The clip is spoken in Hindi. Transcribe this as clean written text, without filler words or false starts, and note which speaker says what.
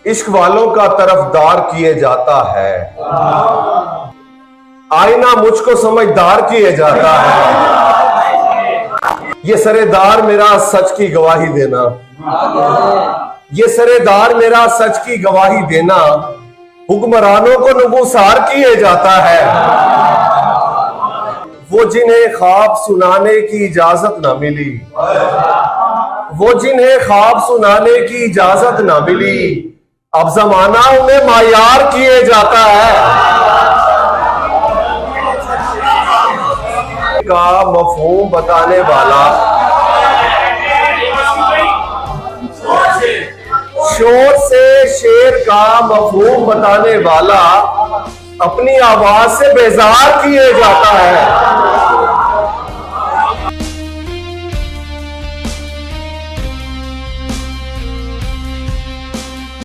Speaker 1: इश्क वालों का तरफदार किए जाता है, आईना मुझको समझदार किए जाता है। ये सरेदार मेरा सच की गवाही देना, ये सरेदार मेरा सच की गवाही देना, हुक्मरानों को नगुसार किए जाता है। वो जिन्हें ख्वाब सुनाने की इजाजत ना मिली, वो जिन्हें ख्वाब सुनाने की इजाजत ना मिली, अब जमाना उन्हें मायार किए जाता है। का मफहूम बताने वाला, शोर से शेर का मफहूम बताने वाला अपनी आवाज से बेजार किए जाता है।